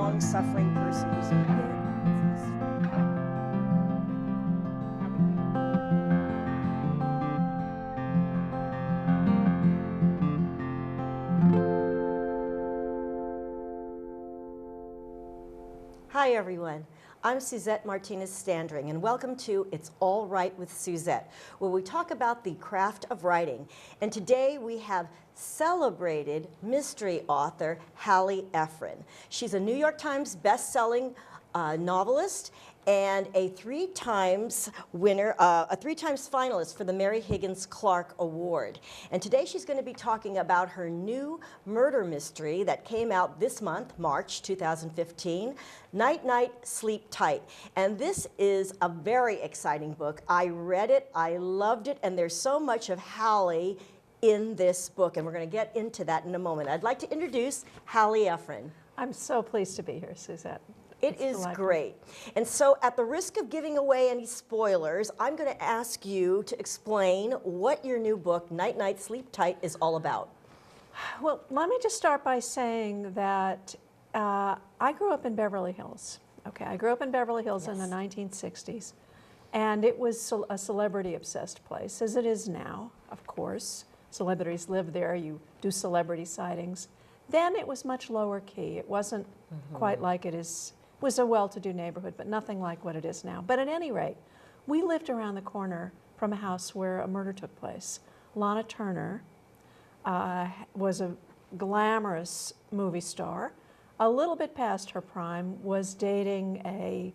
long-suffering person who's Hi everyone, I'm Suzette Martinez Standring and welcome to It's All Write with Suzette, where we talk about the craft of writing. And today we have celebrated mystery author Hallie Ephron. She's a New York Times best-selling novelist and a three times finalist for the Mary Higgins Clark Award. And today she's going to be talking about her new murder mystery that came out this month, March 2015, Night Night, Sleep Tight. And this is a very exciting book. I read it, I loved it, and there's so much of Hallie in this book, and we're going to get into that in a moment. I'd like to introduce Hallie Ephron. I'm so pleased to be here, Suzette. It is great. And so at the risk of giving away any spoilers, I'm going to ask you to explain what your new book, Night Night, Sleep Tight, is all about. Well, let me just start by saying that I grew up in Beverly Hills. Okay, I grew up in Beverly Hills in the 1960s, and it was a celebrity-obsessed place, as it is now, of course. Celebrities live there, you do celebrity sightings. Then it was much lower key. It wasn't quite like it is. It was a well-to-do neighborhood, but nothing like what it is now. But at any rate, we lived around the corner from a house where a murder took place. Lana Turner was a glamorous movie star, a little bit past her prime, was dating a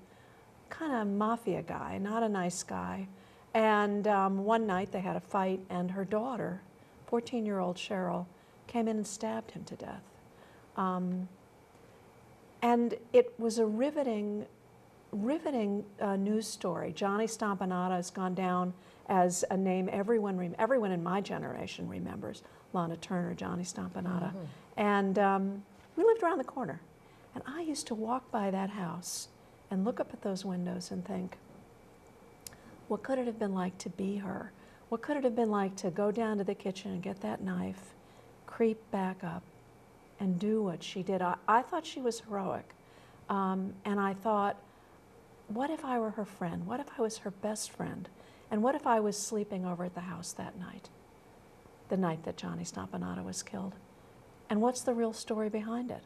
kind of mafia guy, not a nice guy. And one night they had a fight, and her daughter, 14-year-old Cheryl, came in and stabbed him to death. And it was a riveting news story. Johnny Stompanato has gone down as a name everyone in my generation remembers. Lana Turner, Johnny Stompanato. And we lived around the corner. And I used to walk by that house and look up at those windows and think, what could it have been like to be her? What could it have been like to go down to the kitchen and get that knife, creep back up, and do what she did? I thought she was heroic. And I thought, what if I were her friend? What if I was her best friend? And what if I was sleeping over at the house that night, the night that Johnny Stompanato was killed? And what's the real story behind it?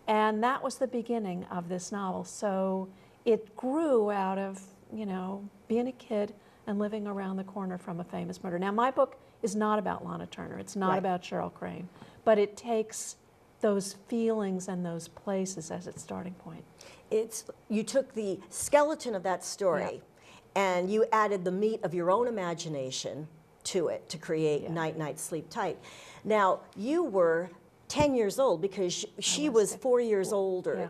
And that was the beginning of this novel. So it grew out of, you know, being a kid and living around the corner from a famous murder. Now, my book is not about Lana Turner. It's not about Cheryl Crane. But it takes those feelings and those places as its starting point. You took the skeleton of that story and you added the meat of your own imagination to it to create Night Night, Sleep Tight. Now, you were 10 years old because she was 4 years older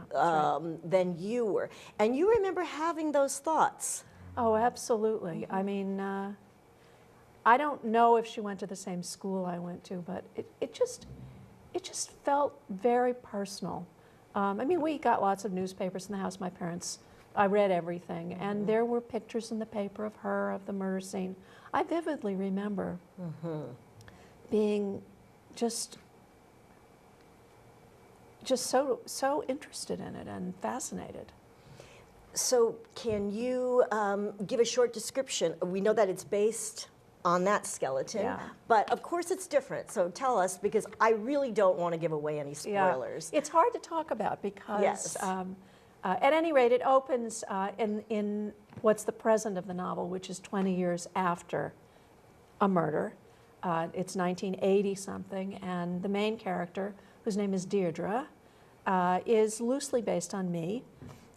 than you were. And you remember having those thoughts. Oh, absolutely. I mean, I don't know if she went to the same school I went to, but it just felt very personal. I mean, we got lots of newspapers in the house. My parents, I read everything, and there were pictures in the paper of her, of the murder scene. I vividly remember being just so interested in it and fascinated. So can you give a short description? We know that it's based on that skeleton, but of course it's different. So tell us, because I really don't want to give away any spoilers. It's hard to talk about because, at any rate, it opens in what's the present of the novel, which is 20 years after a murder. It's 1980-something, and the main character, whose name is Deirdre, is loosely based on me.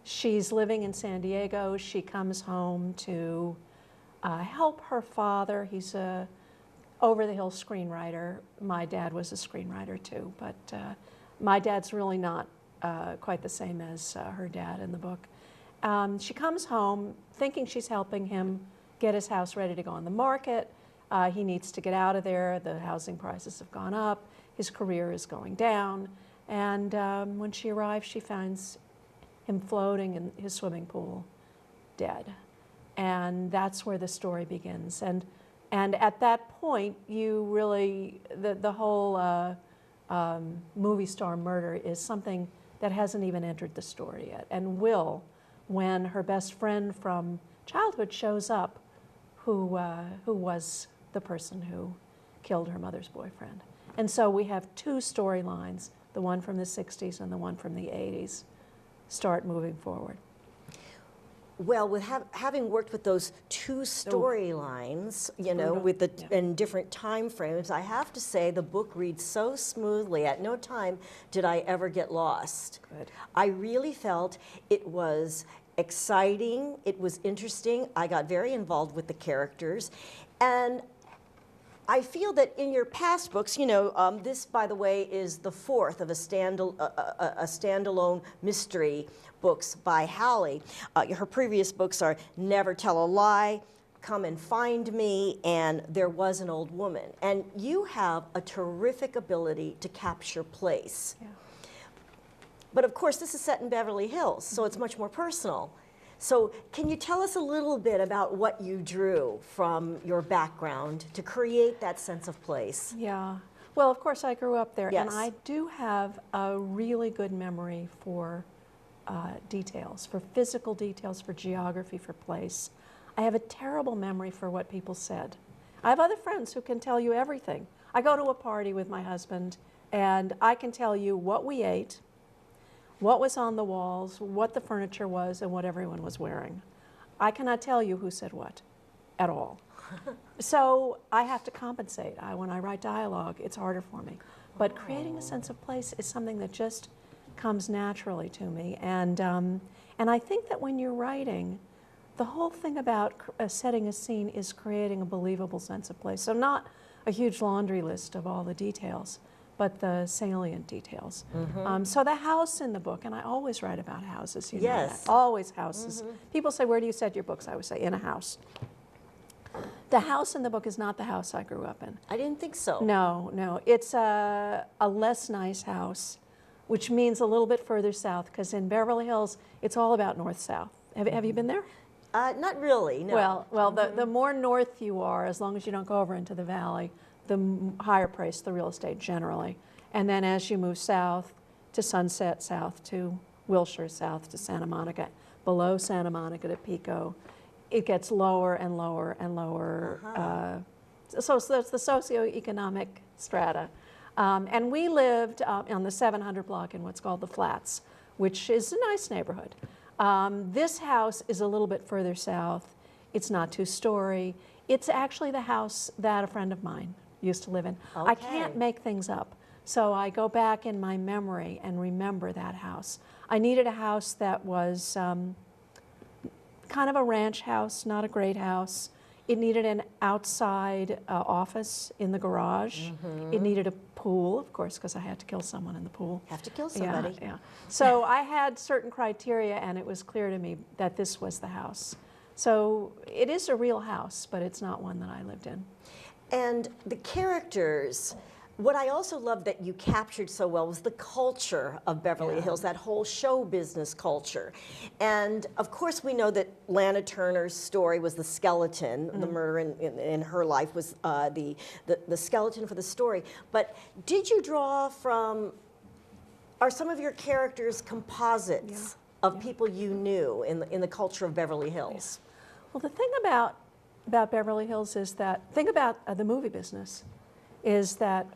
She's living in San Diego. She comes home to help her father. He's a over-the-hill screenwriter. My dad was a screenwriter too, but my dad's really not quite the same as her dad in the book. She comes home thinking she's helping him get his house ready to go on the market. He needs to get out of there. The housing prices have gone up. His career is going down. And when she arrives, she finds him floating in his swimming pool, dead. And that's where the story begins. And at that point, you really, the whole movie star murder is something that hasn't even entered the story yet, and will when her best friend from childhood shows up, who was the person who killed her mother's boyfriend. And so we have two storylines, the one from the 60s and the one from the 80s, start moving forward. Well, with having worked with those two storylines, you know, with the in different time frames, I have to say the book reads so smoothly. At no time did I ever get lost. Good. I really felt it was exciting, it was interesting. I got very involved with the characters, and I feel that in your past books, you know, this, by the way, is the fourth of a standalone mystery books by Hallie. Her previous books are Never Tell a Lie, Come and Find Me, and There Was an Old Woman. And you have a terrific ability to capture place. Yeah. But of course, this is set in Beverly Hills, so it's much more personal. So can you tell us a little bit about what you drew from your background to create that sense of place? Yeah. Well, of course, I grew up there, Yes. and I do have a really good memory for details, for physical details, for geography, for place. I have a terrible memory for what people said. I have other friends who can tell you everything. I go to a party with my husband, and I can tell you what we ate, what was on the walls, what the furniture was, and what everyone was wearing. I cannot tell you who said what at all. So I have to compensate. When I write dialogue, it's harder for me. But creating a sense of place is something that just comes naturally to me. And I think that when you're writing, the whole thing about setting a scene is creating a believable sense of place. So not a huge laundry list of all the details, but the salient details. So the house in the book, and I always write about houses, you know Yes. that. Always houses. People say, where do you set your books? I would say, in a house. The house in the book is not the house I grew up in. I didn't think so. No, no. It's a less nice house, which means a little bit further south, because in Beverly Hills, it's all about north-south. Have you been there? Not really, no. Well, the more north you are, as long as you don't go over into the valley, the higher price the real estate generally. And then as you move south to Sunset, south to Wilshire, south to Santa Monica, below Santa Monica to Pico, it gets lower and lower and lower. So that's the socioeconomic strata. And we lived on the 700 block in what's called the Flats, which is a nice neighborhood. This house is a little bit further south. It's not two-story. It's actually the house that a friend of mine used to live in. Okay. I can't make things up. So I go back in my memory and remember that house. I needed a house that was kind of a ranch house, not a great house. It needed an outside office in the garage. It needed a pool, of course, because I had to kill someone in the pool. Have to kill somebody. Yeah. So I had certain criteria, and it was clear to me that this was the house. So it is a real house, but it's not one that I lived in. And the characters, what I also loved that you captured so well was the culture of Beverly Hills, that whole show business culture. And of course we know that Lana Turner's story was the skeleton, the murder in her life was the skeleton for the story. But did you draw from, are some of your characters composites of people you knew in the culture of Beverly Hills? Well, the thing about Beverly Hills is that, think about the movie business, is that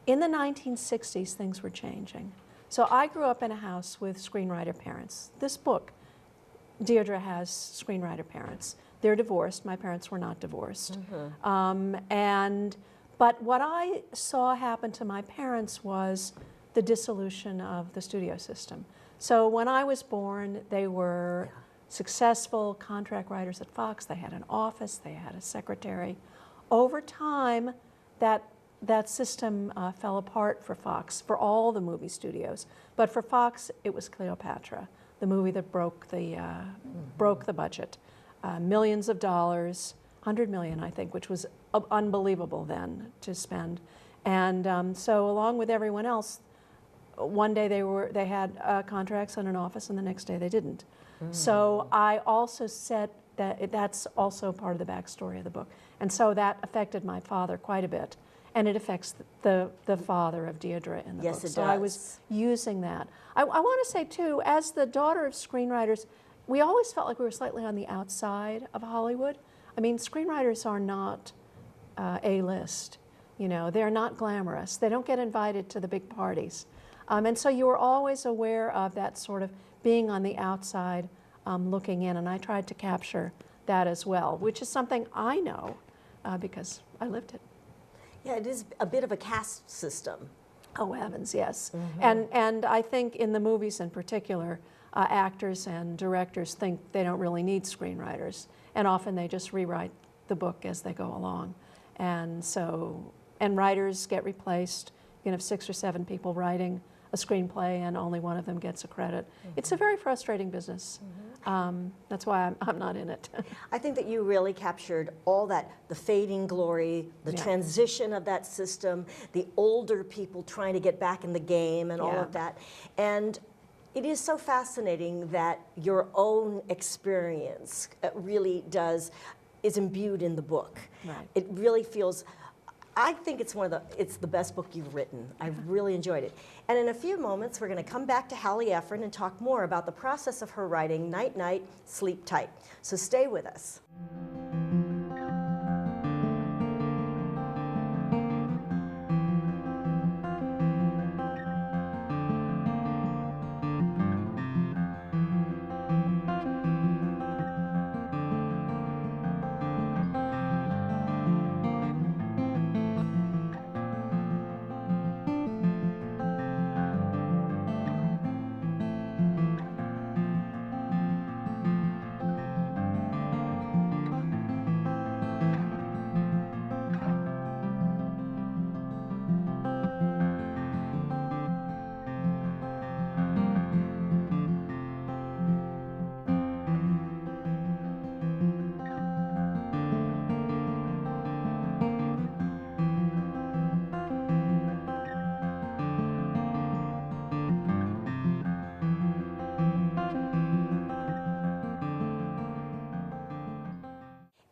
in the 1960s things were changing. So I grew up in a house with screenwriter parents. This book, Deirdre has screenwriter parents. They're divorced. My parents were not divorced. But what I saw happen to my parents was the dissolution of the studio system. So when I was born, they were successful contract writers at Fox. They had an office, they had a secretary. Over time, that system fell apart for Fox, for all the movie studios. But for Fox, it was Cleopatra, the movie that broke the budget. Millions of dollars, 100 million, I think, which was unbelievable then to spend. And so along with everyone else, one day they had contracts and an office, and the next day they didn't. So I also said that that's also part of the backstory of the book. And so that affected my father quite a bit. and it affects the father of Deirdre in the Yes, book. it So does. I was using that. I want to say too, as the daughter of screenwriters, we always felt like we were slightly on the outside of Hollywood. I mean, screenwriters are not A-list. You know, they're not glamorous. They don't get invited to the big parties. And so you were always aware of that sort of being on the outside, looking in, and I tried to capture that as well, which is something I know because I lived it. Yeah, it is a bit of a caste system. Oh heavens, yes. And I think in the movies in particular, actors and directors think they don't really need screenwriters, and often they just rewrite the book as they go along. And so, and writers get replaced. You can have 6 or 7 people writing a screenplay and only one of them gets a credit. It's a very frustrating business. That's why I'm not in it. I think that you really captured all that, the fading glory, the transition of that system, the older people trying to get back in the game and all of that. And it is so fascinating that your own experience really is imbued in the book. Right. It really feels, I think it's it's the best book you've written. I've really enjoyed it. And in a few moments, we're going to come back to Hallie Ephron and talk more about the process of her writing Night Night, Sleep Tight. So stay with us.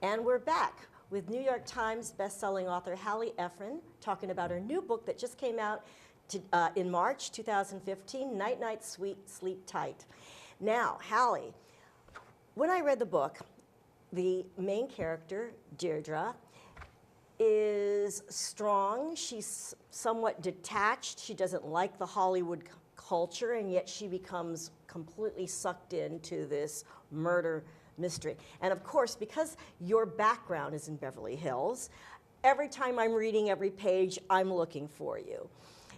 And we're back with New York Times bestselling author Hallie Ephron talking about her new book that just came out in March 2015, Night Night, Sleep Tight. Now, Hallie, when I read the book, the main character, Deirdre, is strong. She's somewhat detached. She doesn't like the Hollywood culture, and yet she becomes completely sucked into this murder mystery. And of course, because your background is in Beverly Hills, every time I'm reading every page, I'm looking for you.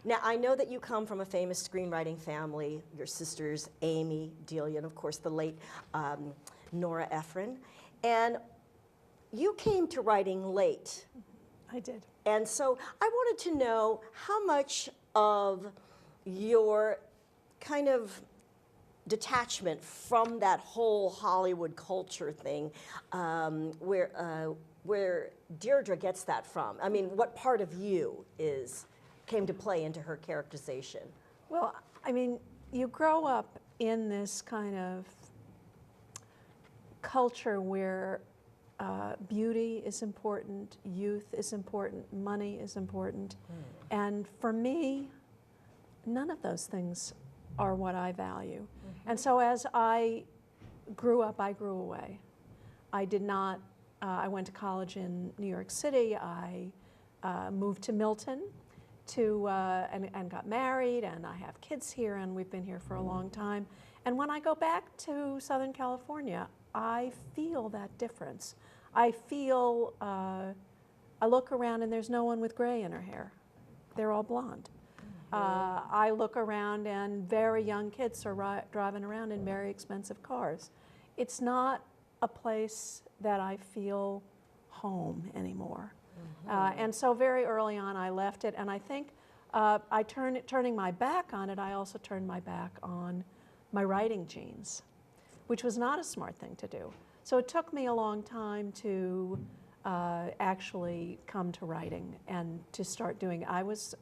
Now, I know that you come from a famous screenwriting family, your sisters, Amy, Delia, and of course the late Nora Ephron. And you came to writing late. I did. And so I wanted to know how much of your kind of detachment from that whole Hollywood culture thing, where Deirdre gets that from. I mean, what part of you came to play into her characterization? Well, I mean, you grow up in this kind of culture where beauty is important, youth is important, money is important. And for me, none of those things are what I value. And so as I grew up, I grew away. I did not, I went to college in New York City. I moved to Milton and got married, and I have kids here, and we've been here for a long time. And when I go back to Southern California, I feel that difference. I feel, I look around and there's no one with gray in her hair. They're all blonde. I look around and very young kids are driving around in very expensive cars. It's not a place that I feel home anymore. And so very early on I left it, and I think turning my back on it, I also turned my back on my writing genes, which was not a smart thing to do. So it took me a long time to actually come to writing and to start doing it. I was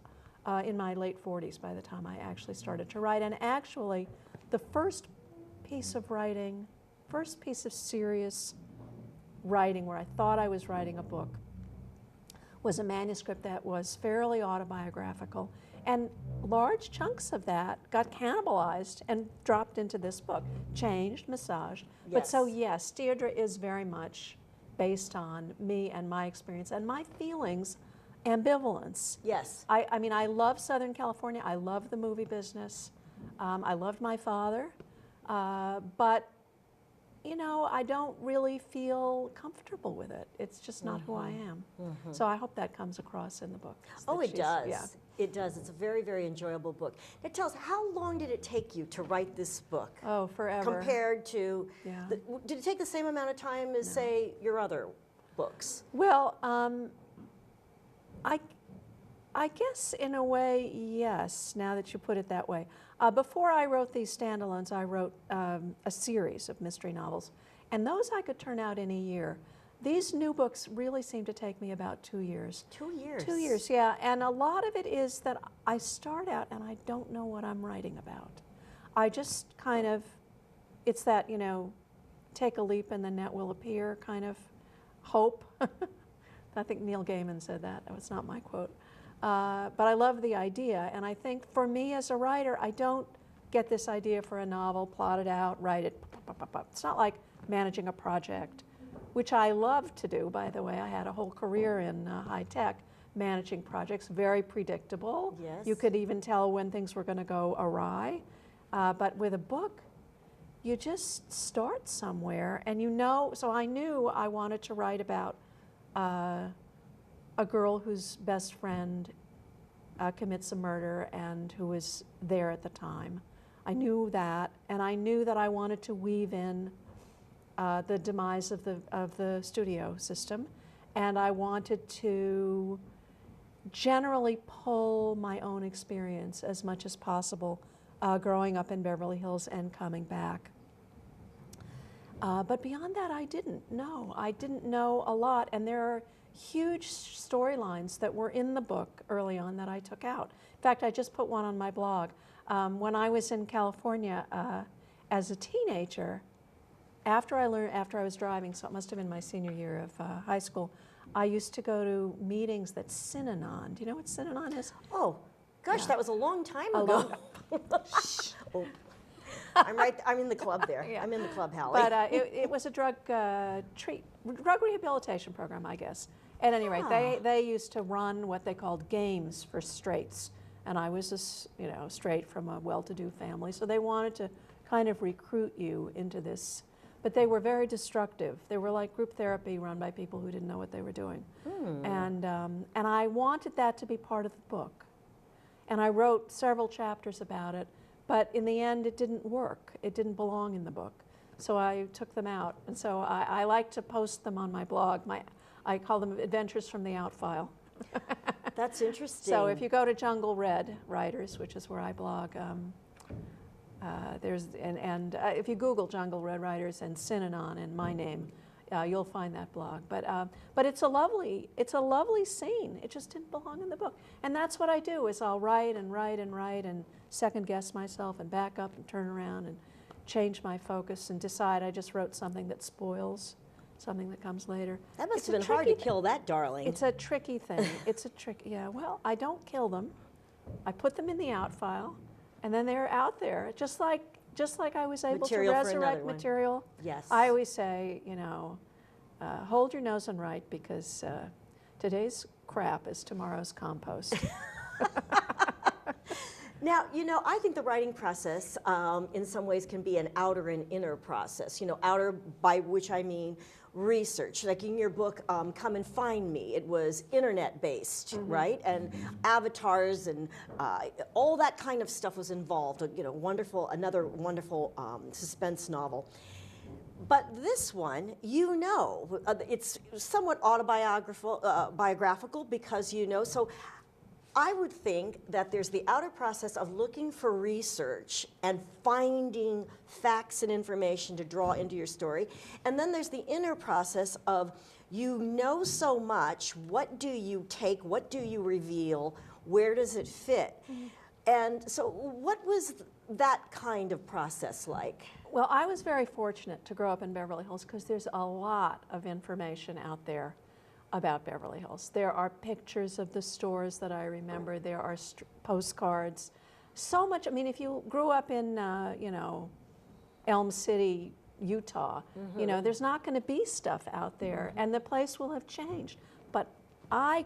in my late 40s by the time I actually started to write. And actually, the first piece of writing, first piece of serious writing where I thought I was writing a book was a manuscript that was fairly autobiographical, and large chunks of that got cannibalized and dropped into this book, changed, massaged. But so yes, Deirdre is very much based on me and my experience and my feelings, ambivalence. Yes. I mean, I love Southern California. I love the movie business. I loved my father, but you know, I don't really feel comfortable with it. It's just not who I am. So I hope that comes across in the book. Oh, it does. Yeah. It does. It's a very, very enjoyable book. Now tell us, how long did it take you to write this book? Oh, forever. Compared to, Yeah. Did it take the same amount of time as, say, your other books? Well, I guess in a way, yes, now that you put it that way. Before I wrote these standalones, I wrote a series of mystery novels, and those I could turn out in a year. These new books really seem to take me about 2 years. 2 years? 2 years, yeah. And a lot of it is that I start out and I don't know what I'm writing about. I just kind of, it's that, you know, take a leap and the net will appear kind of hope. I think Neil Gaiman said that. That was not my quote. But I love the idea, and I think for me as a writer, I don't get this idea for a novel, plot it out, write it. It's not like managing a project, which I love to do, by the way. I had a whole career in high tech, managing projects, very predictable. Yes. You could even tell when things were going to go awry. But with a book, you just start somewhere, and you know, so I knew I wanted to write about a girl whose best friend commits a murder and who was there at the time. I knew that, and I knew that I wanted to weave in the demise of the studio system, and I wanted to generally pull my own experience as much as possible growing up in Beverly Hills and coming back. But beyond that, I didn't know. I didn't know a lot, and there are huge storylines that were in the book early on that I took out. In fact, I just put one on my blog. When I was in California as a teenager, after I was driving, so it must have been my senior year of high school, I used to go to meetings that Synanon. Do you know what Synanon is? Oh, gosh, Yeah. that was a long time A ago. Oh. I'm in the club there. Yeah. I'm in the club, Hallie. But it was a drug rehabilitation program, I guess. At any rate, they used to run what they called games for straights, and I was straight from a well-to-do family, so they wanted to kind of recruit you into this. But they were very destructive. They were like group therapy run by people who didn't know what they were doing. And I wanted that to be part of the book. And I wrote several chapters about it, but in the end it didn't work. It didn't belong in the book. So I took them out. And so I like to post them on my blog. I call them Adventures from the Out File. That's interesting. So if you go to Jungle Red Writers, which is where I blog, if you Google Jungle Red Writers and Synanon and my name, you'll find that blog. But it's a lovely scene. It just didn't belong in the book. And that's what I do, is I'll write and write and write and second guess myself and back up and turn around and change my focus and decide I just wrote something that spoils something that comes later. That must have been hard to kill that, darling. It's a tricky thing. Yeah, well, I don't kill them. I put them in the out file, and then they're out there, just like I was able Material to for another resurrect one. material. Yes. I always say, hold your nose and write, because today's crap is tomorrow's compost. Now, I think the writing process in some ways can be an outer and inner process. Outer, by which I mean research. Like in your book, Come and Find Me, it was internet-based, right? And avatars and all that kind of stuff was involved. Another wonderful suspense novel. But this one, it's somewhat biographical because so I would think that there's the outer process of looking for research and finding facts and information to draw into your story. And then there's the inner process of so much, what do you take, what do you reveal, where does it fit? And so what was that kind of process like? Well, I was very fortunate to grow up in Beverly Hills because there's a lot of information out there. about Beverly Hills. There are pictures of the stores that I remember. There are postcards. So much. I mean, if you grew up in, you know, Elm City, Utah, you know, there's not going to be stuff out there, and the place will have changed. But I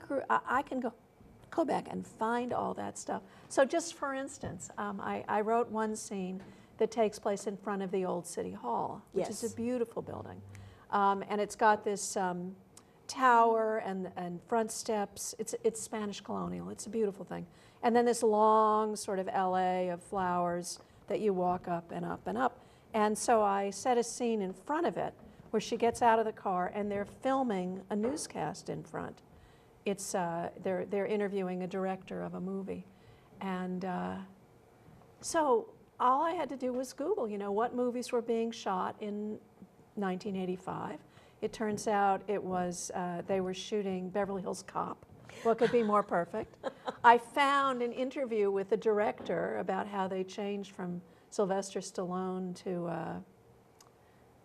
can go back and find all that stuff. So just for instance, I wrote one scene that takes place in front of the old City Hall, which is a beautiful building. And it's got this tower and front steps. It's Spanish colonial. It's a beautiful thing. And then this long sort of LA of flowers that you walk up and up and up. And so I set a scene in front of it where she gets out of the car and they're filming a newscast in front. It's they're interviewing a director of a movie. And so all I had to do was Google, you know, what movies were being shot in 1985. It turns out it was, they were shooting Beverly Hills Cop. What could be more perfect? I found an interview with the director about how they changed from Sylvester Stallone to,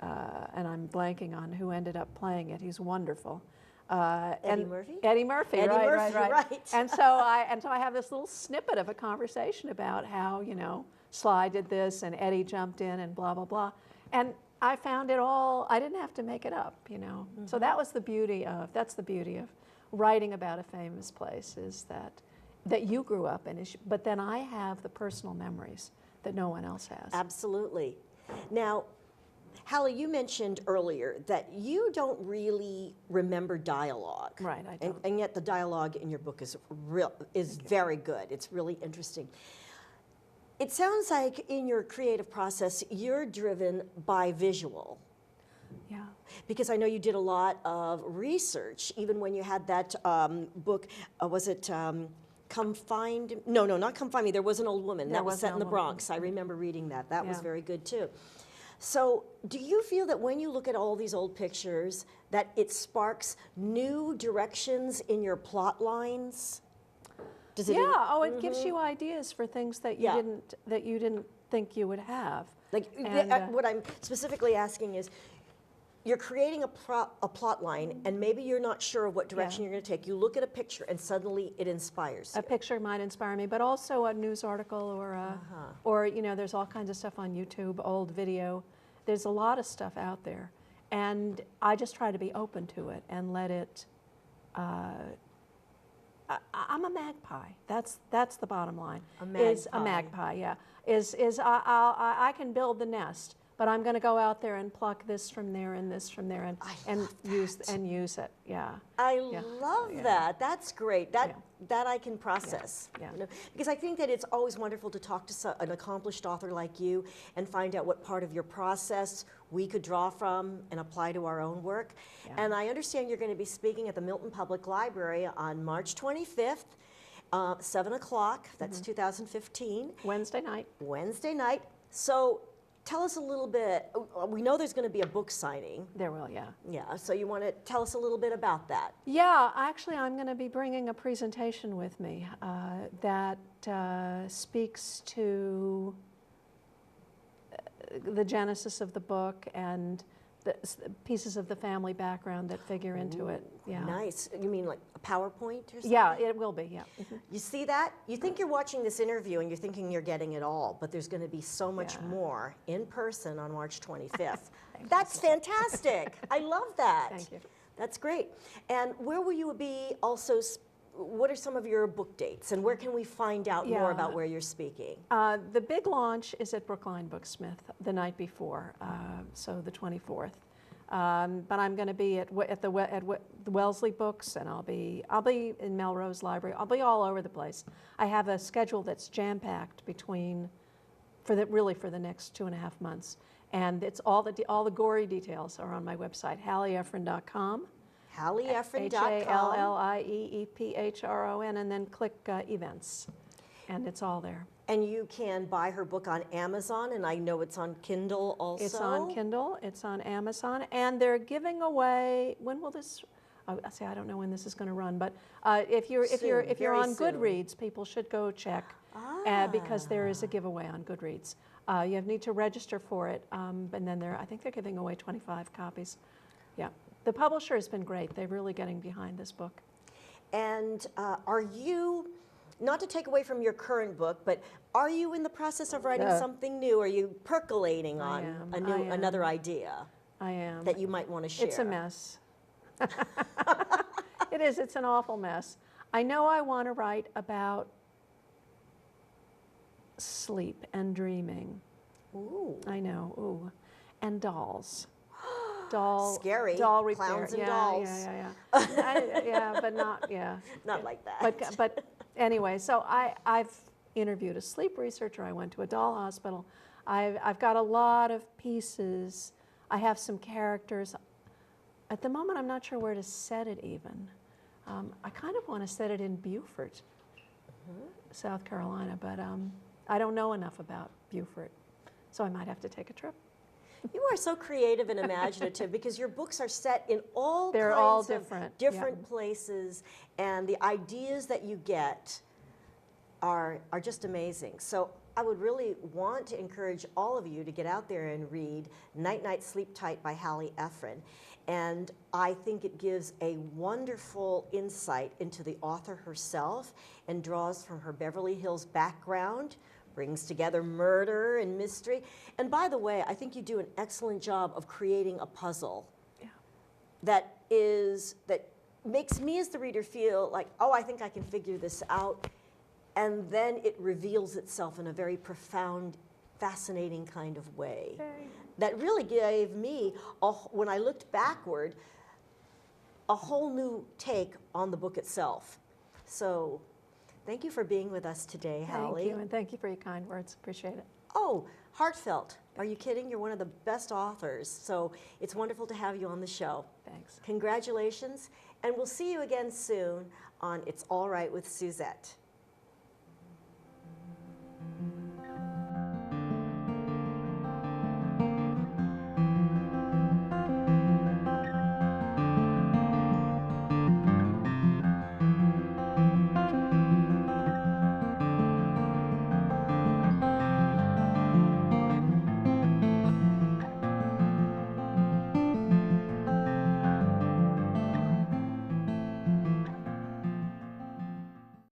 and I'm blanking on who ended up playing it. He's wonderful. Eddie Murphy? Eddie Murphy, Eddie right, Murphy, right. And so I have this little snippet of a conversation about how, you know, Sly did this and Eddie jumped in and blah, blah, blah. And I found it all, I didn't have to make it up, you know. So that was the beauty of, that's the beauty of writing about a famous place, is that you grew up in, but then I have the personal memories that no one else has. Absolutely. Now, Hallie, you mentioned earlier that you don't really remember dialogue. Right, I don't. And yet the dialogue in your book is very good. It's really interesting. It sounds like in your creative process, you're driven by visual. Yeah. Because I know you did a lot of research, even when you had that book, was it Come Find, no, not Come Find Me, there was an old woman. That was set in the Bronx. I remember reading that. That was very good too. So do you feel that when you look at all these old pictures, that it sparks new directions in your plot lines? Does it it gives you ideas for things that you didn't think you would have. Like, what I'm specifically asking is, you're creating a plot line, and maybe you're not sure of what direction you're going to take. You look at a picture, and suddenly it inspires you. A picture might inspire me, but also a news article or you know, there's all kinds of stuff on YouTube, old video. There's a lot of stuff out there, and I just try to be open to it and let it. I'm a magpie. That's the bottom line. A magpie. Is a magpie, yeah. I can build the nest, but I'm going to go out there and pluck this from there and this from there and use it. Yeah. I love that. That's great. That I can process. Yeah. You know, because I think that it's always wonderful to talk to an accomplished author like you and find out what part of your process we could draw from and apply to our own work. Yeah. And I understand you're going to be speaking at the Milton Public Library on March 25th. 7 o'clock, that's 2015. Wednesday night. Wednesday night. So tell us a little bit, we know there's going to be a book signing. There will, yeah. Yeah, so you want to tell us a little bit about that? Yeah, actually I'm going to be bringing a presentation with me that speaks to the genesis of the book and the pieces of the family background that figure into it. Yeah. Nice. You mean like a PowerPoint or something? Yeah, it will be, yeah. You see that? You think you're watching this interview and you're thinking you're getting it all, but there's going to be so much more in person on March 25th. That's fantastic. I love that. Thank you. That's great. And where will you be also? What are some of your book dates, and where can we find out more about where you're speaking? The big launch is at Brookline Booksmith the night before, so the 24th. But I'm going to be at the Wellesley Books, and I'll be in Melrose Library. I'll be all over the place. I have a schedule that's jam-packed for the next 2.5 months, and it's all the gory details are on my website, HallieEphron.com. HallieEphron.com. HallieEphron, and then click events, and it's all there. And you can buy her book on Amazon, and I know it's on Kindle also. It's on Kindle, it's on Amazon, and they're giving away, when will this, I don't know when this is going to run, but if you're on Goodreads, people should go check because there is a giveaway on Goodreads. You need to register for it, and then I think they're giving away 25 copies. Yeah. The publisher has been great. They're really getting behind this book. And are you, not to take away from your current book, but are you in the process of writing something new? Are you percolating on another idea I am. that you might want to share? It's a mess. It is. It's an awful mess. I know I want to write about sleep and dreaming. Ooh. I know. Ooh. And dolls. Scary. Doll repair. Clowns and yeah, dolls. Yeah, but not, Not like that. But anyway, so I've interviewed a sleep researcher. I went to a doll hospital. I've got a lot of pieces. I have some characters. At the moment, I'm not sure where to set it even. I kind of want to set it in Beaufort, South Carolina, but I don't know enough about Beaufort, so I might have to take a trip. You are so creative and imaginative because your books are set in all They're kinds all of different places, and the ideas that you get are just amazing. So I would really want to encourage all of you to get out there and read Night Night Sleep Tight by Hallie Ephron. And I think it gives a wonderful insight into the author herself and draws from her Beverly Hills background, brings together murder and mystery. And by the way, I think you do an excellent job of creating a puzzle that makes me as the reader feel like, oh, I think I can figure this out. And then it reveals itself in a very profound, fascinating kind of way. That really gave me, when I looked backward, a whole new take on the book itself. So thank you for being with us today, Hallie. Thank you, and thank you for your kind words. Appreciate it. Oh, heartfelt. Are you kidding? You're one of the best authors. So it's wonderful to have you on the show. Thanks. Congratulations, and we'll see you again soon on It's All Right with Suzette.